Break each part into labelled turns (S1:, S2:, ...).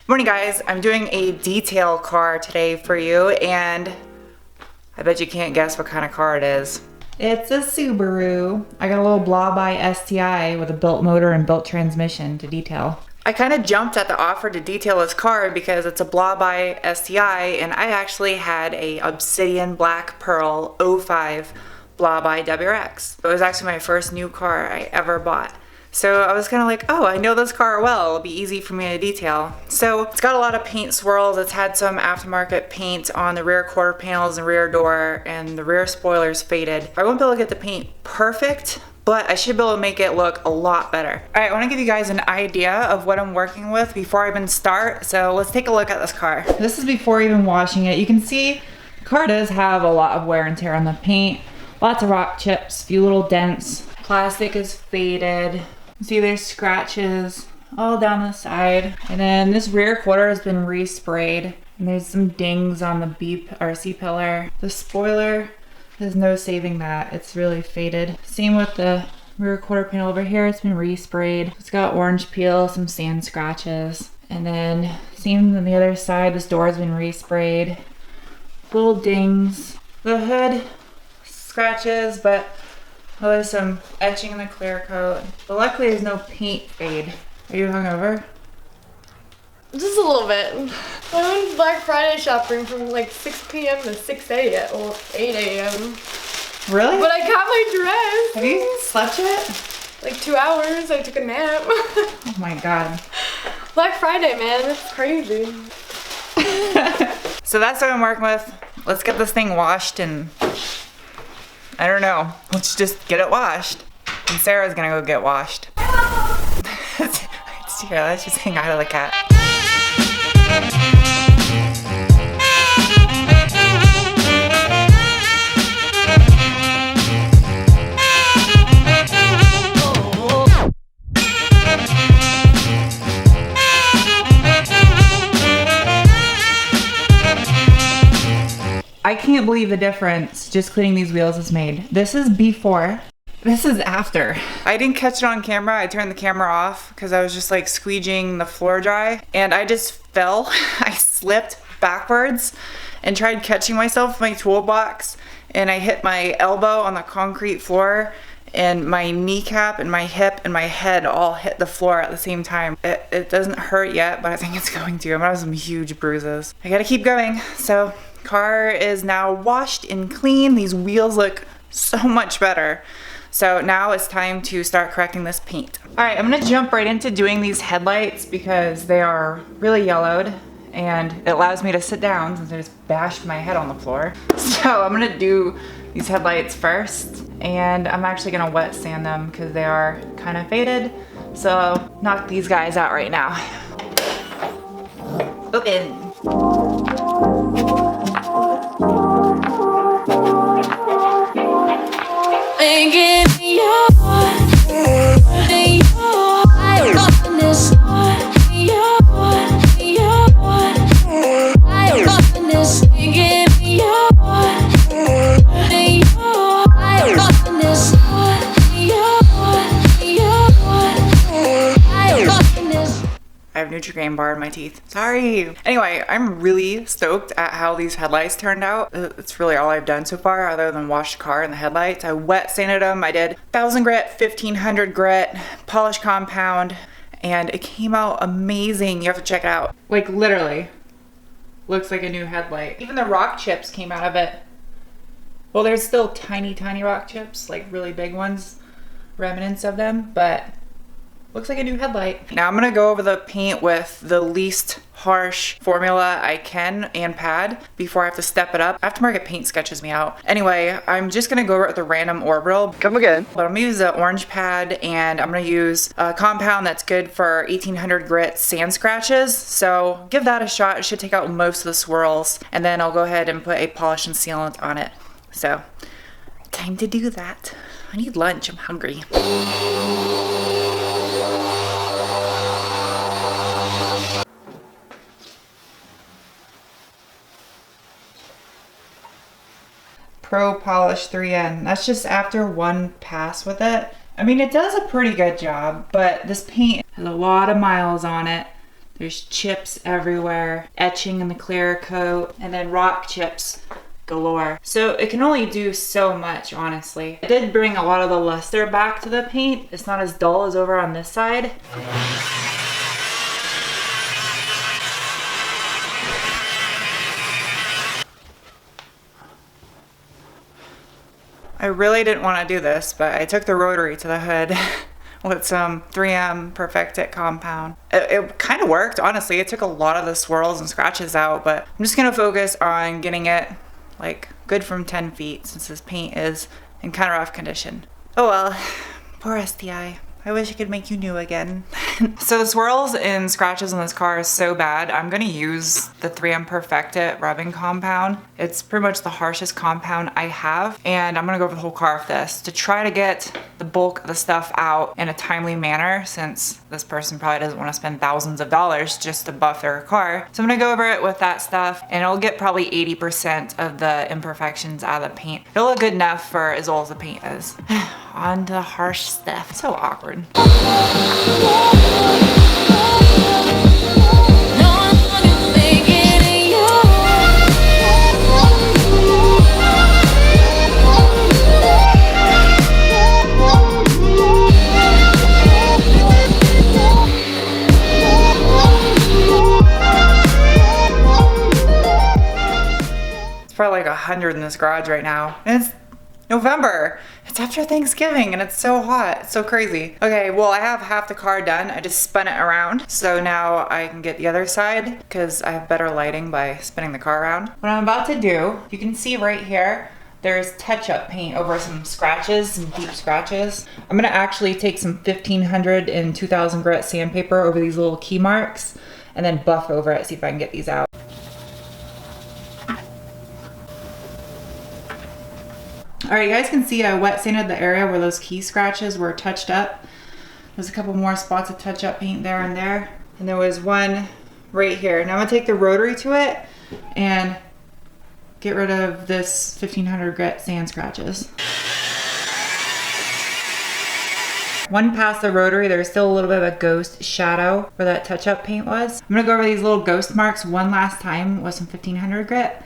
S1: Morning guys, I'm doing a detail car today for you, and I bet you can't guess what kind of car it is. It's a Subaru. I got a little blobeye STI with a built motor and built transmission to detail. I kind of jumped at the offer to detail this car because it's a blobeye STI, and I actually had a Obsidian Black Pearl 05 blobeye WRX. It was actually my first new car I ever bought. So I was kind of like, oh, I know this car well. It'll be easy for me to detail. So it's got a lot of paint swirls. It's had some aftermarket paint on the rear quarter panels and rear door, and the rear spoiler's faded. I won't be able to get the paint perfect, but I should be able to make it look a lot better. All right, I want to give you guys an idea of what I'm working with before I even start. So let's take a look at this car. This is before even washing it. You can see the car does have a lot of wear and tear on the paint. Lots of rock chips, few little dents. Plastic is faded. See, there's scratches all down the side. And then this rear quarter has been resprayed. And there's some dings on the C-pillar. The spoiler, there's no saving that. It's really faded. Same with the rear quarter panel over here. It's been resprayed. It's got orange peel, some sand scratches. And then same on the other side. This door has been resprayed. Little dings. The hood scratches, but oh, there's some etching in the clear coat. But luckily there's no paint fade. Are you hungover?
S2: Just a little bit. I went Black Friday shopping from like 6 p.m. to 6 a.m. or 8 a.m.
S1: Really?
S2: But I got my dress.
S1: Have you slept yet?
S2: Like 2 hours. I took a nap.
S1: Oh my god.
S2: Black Friday, man. That's crazy.
S1: So that's what I'm working with. Let's get this thing washed, and I don't know. Let's just get it washed. And Sarah's gonna go get washed. Here, let's just hang out of the cat. I can't believe the difference just cleaning these wheels has made. This is before. This is after. I didn't catch it on camera. I turned the camera off because I was just like squeegeeing the floor dry, and I just fell. I slipped backwards and tried catching myself with my toolbox, and I hit my elbow on the concrete floor, and my kneecap and my hip and my head all hit the floor at the same time. It doesn't hurt yet, but I think it's going to. I'm gonna have some huge bruises. I gotta keep going. So car is now washed and clean. These wheels look so much better. So now it's time to start correcting this paint. All right, I'm gonna jump right into doing these headlights because they are really yellowed, and it allows me to sit down since I just bashed my head on the floor. So I'm gonna do these headlights first, and I'm actually gonna wet sand them because they are kind of faded. So knock these guys out right now. Open. I have Nutri-Grain bar in my teeth. Sorry. Anyway, I'm really stoked at how these headlights turned out. It's really all I've done so far other than wash the car and the headlights. I wet sanded them. I did 1000 grit, 1500 grit, polish compound, and it came out amazing. You have to check it out. Like literally, looks like a new headlight. Even the rock chips came out of it. Well, there's still tiny, tiny rock chips, like really big ones, remnants of them, but looks like a new headlight. Now I'm gonna go over the paint with the least harsh formula I can and pad before I have to step it up. Aftermarket paint sketches me out. Anyway, I'm just gonna go over it with a random orbital.
S3: Come again.
S1: But I'm gonna use the orange pad, and I'm gonna use a compound that's good for 1800 grit sand scratches. So give that a shot. It should take out most of the swirls. And then I'll go ahead and put a polish and sealant on it. So time to do that. I need lunch, I'm hungry. Pro Polish 3N. That's just after one pass with it, I mean, it does a pretty good job, but this paint has a lot of miles on it. There's chips everywhere, etching in the clear coat, and then rock chips galore. So it can only do so much, honestly. I did bring a lot of the luster back to the paint. It's not as dull as over on this side. I really didn't want to do this, but I took the rotary to the hood with some 3M Perfect It compound. It kind of worked, honestly. It took a lot of the swirls and scratches out, but I'm just gonna focus on getting it like good from 10 feet since this paint is in kind of rough condition. Oh well, poor STI. I wish I could make you new again. So the swirls and scratches on this car is so bad. I'm gonna use the 3M Perfect It rubbing compound. It's pretty much the harshest compound I have, and I'm gonna go over the whole car with this to try to get the bulk of the stuff out in a timely manner, since this person probably doesn't wanna spend thousands of dollars just to buff their car. So I'm gonna go over it with that stuff, and it'll get probably 80% of the imperfections out of the paint. It'll look good enough for as old as the paint is. On to the harsh stuff. So awkward. It's probably like 100 in this garage right now. And it's November. It's after Thanksgiving and it's so hot. It's so crazy. Okay, well, I have half the car done. I just spun it around. So now I can get the other side because I have better lighting by spinning the car around. What I'm about to do, you can see right here, there's touch-up paint over some scratches, some deep scratches. I'm gonna actually take some 1500 and 2000 grit sandpaper over these little key marks and then buff over it, see if I can get these out. All right, you guys can see I wet sanded the area where those key scratches were touched up. There's a couple more spots of touch-up paint there and there. And there was one right here. Now I'm gonna take the rotary to it and get rid of this 1500 grit sand scratches. One past the rotary, there's still a little bit of a ghost shadow where that touch-up paint was. I'm gonna go over these little ghost marks one last time with some 1500 grit,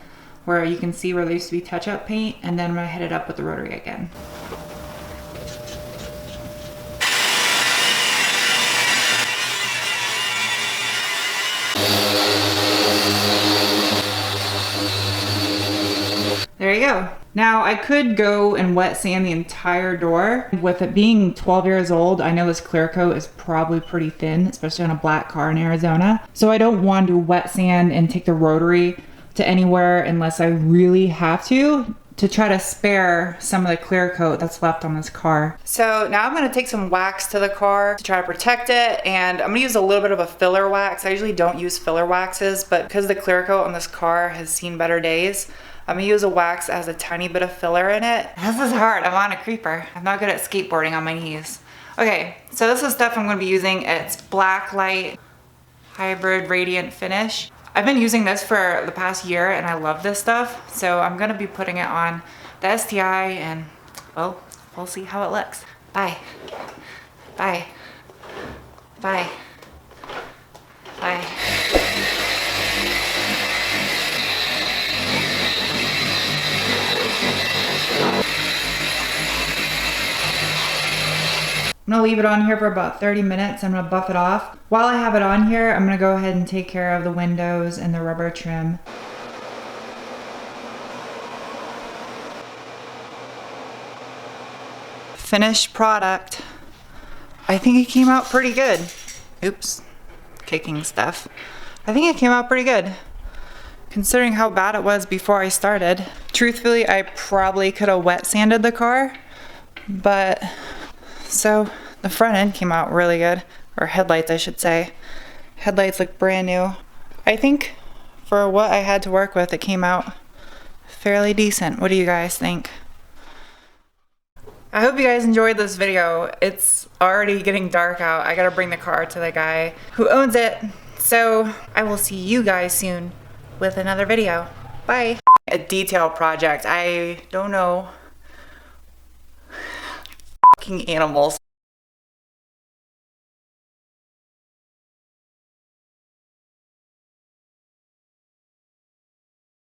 S1: where you can see where there used to be touch-up paint, and then I'm gonna hit it up with the rotary again. There you go. Now I could go and wet sand the entire door. With it being 12 years old, I know this clear coat is probably pretty thin, especially on a black car in Arizona. So I don't want to wet sand and take the rotary to anywhere unless I really have to try to spare some of the clear coat that's left on this car. So now I'm gonna take some wax to the car to try to protect it, and I'm gonna use a little bit of a filler wax. I usually don't use filler waxes, but because the clear coat on this car has seen better days, I'm gonna use a wax that has a tiny bit of filler in it. This is hard, I'm on a creeper. I'm not good at skateboarding on my knees. Okay, so this is stuff I'm gonna be using. It's Black Light Hybrid Radiant Finish. I've been using this for the past year and I love this stuff. So I'm gonna be putting it on the STI and, well, we'll see how it looks. Bye. Bye. Bye. Bye. I'm gonna leave it on here for about 30 minutes. I'm gonna buff it off. While I have it on here, I'm gonna go ahead and take care of the windows and the rubber trim. Finished product. I think it came out pretty good. Oops, kicking stuff. I think it came out pretty good, considering how bad it was before I started. Truthfully, I probably could have wet sanded the car, but so the front end came out really good, or headlights I should say. Headlights look brand new. I think for what I had to work with, it came out fairly decent. What do you guys think? I hope you guys enjoyed this video. It's already getting dark out. I gotta bring the car to the guy who owns it. So I will see you guys soon with another video. Bye. A detail project. I don't know. Fucking animals.